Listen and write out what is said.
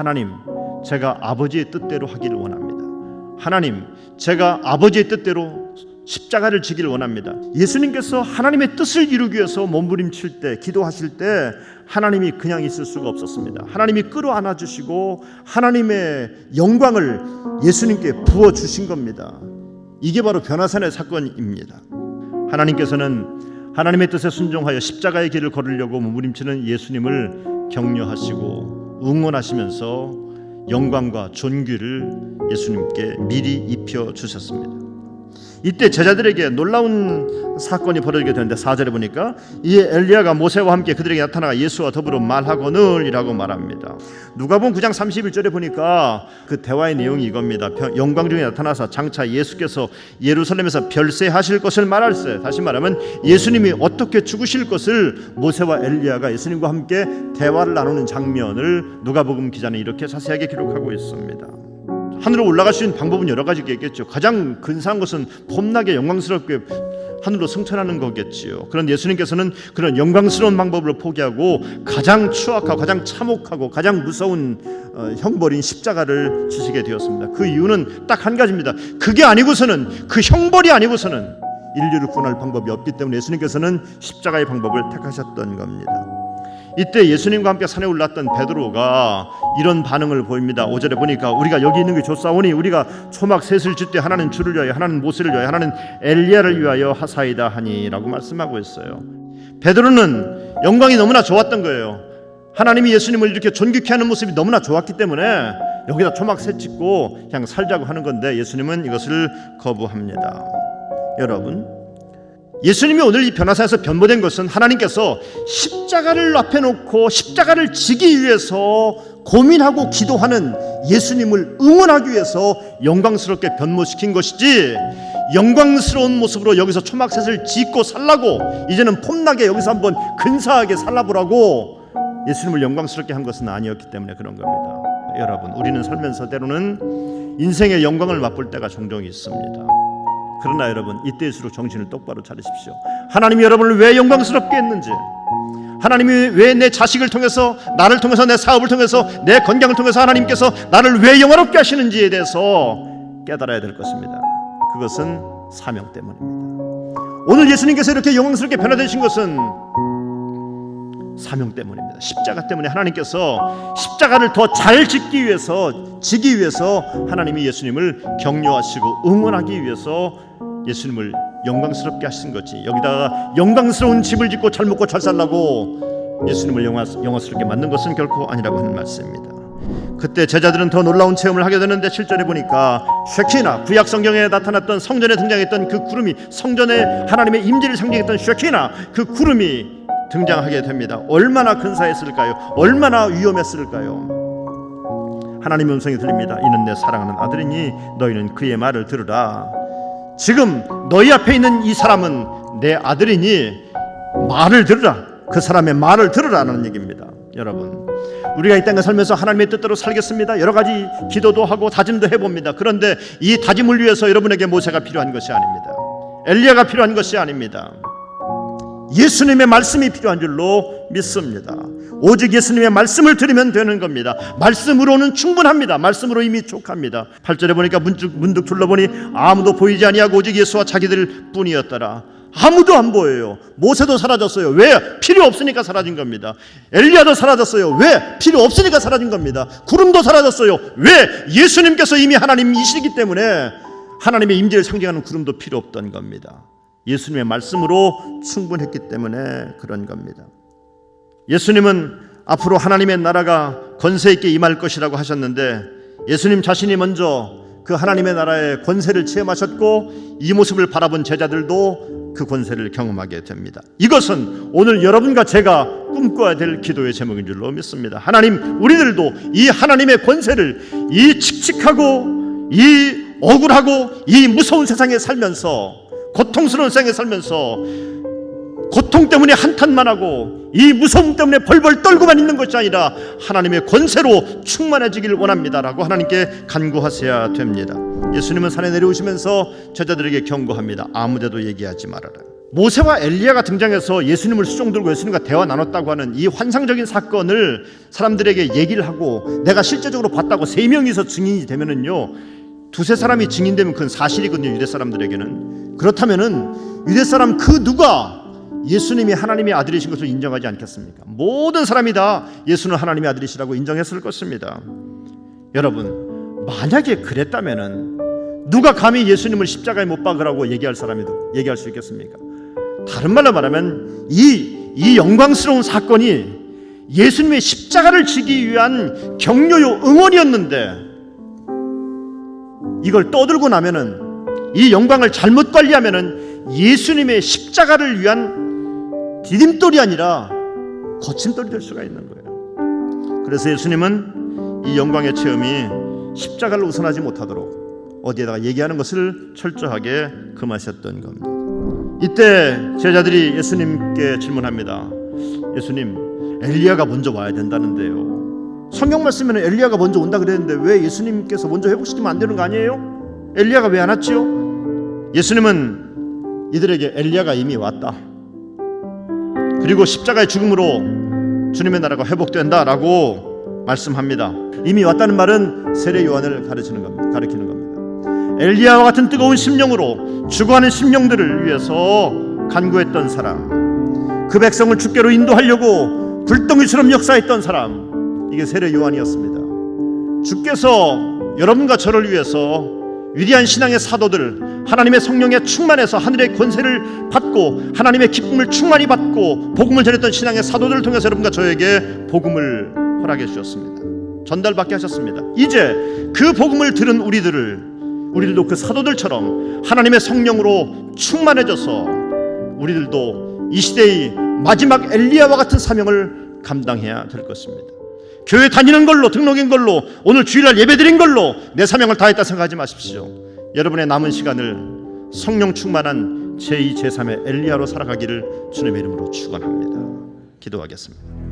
하나님, 제가 아버지의 뜻대로 하기를 원합니다. 하나님, 제가 아버지의 뜻대로 십자가를 지기를 원합니다. 예수님께서 하나님의 뜻을 이루기 위해서 몸부림칠 때, 기도하실 때 하나님이 그냥 있을 수가 없었습니다. 하나님이 끌어안아 주시고 하나님의 영광을 예수님께 부어주신 겁니다. 이게 바로 변화산의 사건입니다. 하나님께서는 하나님의 뜻에 순종하여 십자가의 길을 걸으려고 몸부림치는 예수님을 격려하시고 응원하시면서 영광과 존귀를 예수님께 미리 입혀주셨습니다. 이때 제자들에게 놀라운 사건이 벌어지게 되는데 4절에 보니까 이에 엘리야가 모세와 함께 그들에게 나타나가 예수와 더불어 말하거늘 이라고 말합니다. 누가복음 9장 31절에 보니까 그 대화의 내용이 이겁니다. 영광 중에 나타나서 장차 예수께서 예루살렘에서 별세하실 것을 말할세. 다시 말하면 예수님이 어떻게 죽으실 것을 모세와 엘리야가 예수님과 함께 대화를 나누는 장면을 누가복음 기자는 이렇게 자세하게 기록하고 있습니다. 하늘로 올라갈 수 있는 방법은 여러 가지가 있겠죠. 가장 근사한 것은 폼나게 영광스럽게 하늘로 승천하는 거겠지요. 그런데 예수님께서는 그런 영광스러운 방법을 포기하고 가장 추악하고 가장 참혹하고 가장 무서운 형벌인 십자가를 지시게 되었습니다. 그 이유는 딱 한 가지입니다. 그게 아니고서는, 그 형벌이 아니고서는 인류를 구원할 방법이 없기 때문에 예수님께서는 십자가의 방법을 택하셨던 겁니다. 이때 예수님과 함께 산에 올랐던 베드로가 이런 반응을 보입니다. 5절에 보니까 우리가 여기 있는 게 좋사오니 우리가 초막 셋을 짓되 하나는 주를 위하여 하나는 모세를 위하여 하나는 엘리야를 위하여 하사이다 하니라고 말씀하고 있어요. 베드로는 영광이 너무나 좋았던 거예요. 하나님이 예수님을 이렇게 존귀케 하는 모습이 너무나 좋았기 때문에 여기다 초막 셋 짓고 그냥 살자고 하는 건데 예수님은 이것을 거부합니다. 여러분, 예수님이 오늘 이 변화사에서 변모된 것은 하나님께서 십자가를 앞에 놓고 십자가를 지기 위해서 고민하고 기도하는 예수님을 응원하기 위해서 영광스럽게 변모시킨 것이지, 영광스러운 모습으로 여기서 초막셋을 짓고 살라고, 이제는 폼나게 여기서 한번 근사하게 살라보라고 예수님을 영광스럽게 한 것은 아니었기 때문에 그런 겁니다. 여러분, 우리는 살면서 때로는 인생의 영광을 맛볼 때가 종종 있습니다. 그러나 여러분, 이때일수록 정신을 똑바로 차리십시오. 하나님이 여러분을 왜 영광스럽게 했는지, 하나님이 왜 내 자식을 통해서, 나를 통해서, 내 사업을 통해서, 내 건강을 통해서 하나님께서 나를 왜 영화롭게 하시는지에 대해서 깨달아야 될 것입니다. 그것은 사명 때문입니다. 오늘 예수님께서 이렇게 영광스럽게 변화되신 것은 사명 때문입니다. 십자가 때문에 하나님께서 십자가를 더 잘 지기 위해서 하나님이 예수님을 격려하시고 응원하기 위해서 예수님을 영광스럽게 하신 거지, 여기다가 영광스러운 집을 짓고 잘 먹고 잘 살라고 예수님을 영광스럽게 만든 것은 결코 아니라고 하는 말씀입니다. 그때 제자들은 더 놀라운 체험을 하게 되는데 7절에 보니까 쉐키나, 구약 성경에 나타났던 성전에 등장했던 그 구름이, 성전에 하나님의 임재를 상징했던 쉐키나, 그 구름이 등장하게 됩니다. 얼마나 근사했을까요? 얼마나 위험했을까요? 하나님의 음성이 들립니다. 이는 내 사랑하는 아들이니 너희는 그의 말을 들으라. 지금 너희 앞에 있는 이 사람은 내 아들이니 말을 들으라. 그 사람의 말을 들으라는 얘기입니다. 여러분, 우리가 이 땅에 살면서 하나님의 뜻대로 살겠습니다. 여러 가지 기도도 하고 다짐도 해봅니다. 그런데 이 다짐을 위해서 여러분에게 모세가 필요한 것이 아닙니다. 엘리야가 필요한 것이 아닙니다. 예수님의 말씀이 필요한 줄로 믿습니다. 오직 예수님의 말씀을 들으면 되는 겁니다. 말씀으로는 충분합니다. 말씀으로 이미 족합니다. 8절에 보니까 문득 둘러보니 아무도 보이지 아니하고 오직 예수와 자기들 뿐이었더라. 아무도 안 보여요. 모세도 사라졌어요. 왜? 필요 없으니까 사라진 겁니다. 엘리야도 사라졌어요. 왜? 필요 없으니까 사라진 겁니다. 구름도 사라졌어요. 왜? 예수님께서 이미 하나님이시기 때문에 하나님의 임재를 상징하는 구름도 필요 없던 겁니다. 예수님의 말씀으로 충분했기 때문에 그런 겁니다. 예수님은 앞으로 하나님의 나라가 권세 있게 임할 것이라고 하셨는데 예수님 자신이 먼저 그 하나님의 나라의 권세를 체험하셨고 이 모습을 바라본 제자들도 그 권세를 경험하게 됩니다. 이것은 오늘 여러분과 제가 꿈꿔야 될 기도의 제목인 줄로 믿습니다. 하나님, 우리들도 이 하나님의 권세를, 이 칙칙하고 이 억울하고 이 무서운 세상에 살면서, 고통스러운 세상에 살면서 고통 때문에 한탄만 하고 이 무서움 때문에 벌벌 떨고만 있는 것이 아니라 하나님의 권세로 충만해지길 원합니다라고 하나님께 간구하셔야 됩니다. 예수님은 산에 내려오시면서 제자들에게 경고합니다. 아무데도 얘기하지 말아라. 모세와 엘리야가 등장해서 예수님을 수종 들고 예수님과 대화 나눴다고 하는 이 환상적인 사건을 사람들에게 얘기를 하고 내가 실제적으로 봤다고 3명이서 증인이 되면은요, 두세 사람이 증인되면 그건 사실이거든요, 유대 사람들에게는. 그렇다면은 유대 사람 그 누가 예수님이 하나님의 아들이신 것을 인정하지 않겠습니까? 모든 사람이 다 예수는 하나님의 아들이시라고 인정했을 것입니다. 여러분, 만약에 그랬다면은 누가 감히 예수님을 십자가에 못 박으라고 얘기할 수 있겠습니까? 다른 말로 말하면 이 영광스러운 사건이 예수님의 십자가를 지기 위한 격려요, 응원이었는데 이걸 떠들고 나면은, 이 영광을 잘못 관리하면은 예수님의 십자가를 위한 디딤돌이 아니라 거침돌이 될 수가 있는 거예요. 그래서 예수님은 이 영광의 체험이 십자가를 우선하지 못하도록 어디에다가 얘기하는 것을 철저하게 금하셨던 겁니다. 이때 제자들이 예수님께 질문합니다. 예수님, 엘리야가 먼저 와야 된다는데요. 성경 말씀에는 엘리야가 먼저 온다 그랬는데 왜 예수님께서 먼저 회복시키면 안 되는 거 아니에요? 엘리야가 왜 안 왔지요? 예수님은 이들에게 엘리야가 이미 왔다, 그리고 십자가의 죽음으로 주님의 나라가 회복된다라고 말씀합니다. 이미 왔다는 말은 세례 요한을 가리키는 겁니다. 엘리야와 같은 뜨거운 심령으로 죽어가는 심령들을 위해서 간구했던 사람, 그 백성을 주께로 인도하려고 불덩이처럼 역사했던 사람, 이게 세례 요한이었습니다. 주께서 여러분과 저를 위해서 위대한 신앙의 사도들, 하나님의 성령에 충만해서 하늘의 권세를 받고 하나님의 기쁨을 충만히 받고 복음을 전했던 신앙의 사도들을 통해서 여러분과 저에게 복음을 허락해 주셨습니다. 전달받게 하셨습니다. 이제 그 복음을 들은 우리들도 그 사도들처럼 하나님의 성령으로 충만해져서 우리들도 이 시대의 마지막 엘리야와 같은 사명을 감당해야 될 것입니다. 교회 다니는 걸로, 등록인 걸로, 오늘 주일날 예배드린 걸로 내 사명을 다했다 생각하지 마십시오. 여러분의 남은 시간을 성령 충만한 제2, 제3의 엘리야로 살아가기를 주님의 이름으로 축원합니다. 기도하겠습니다.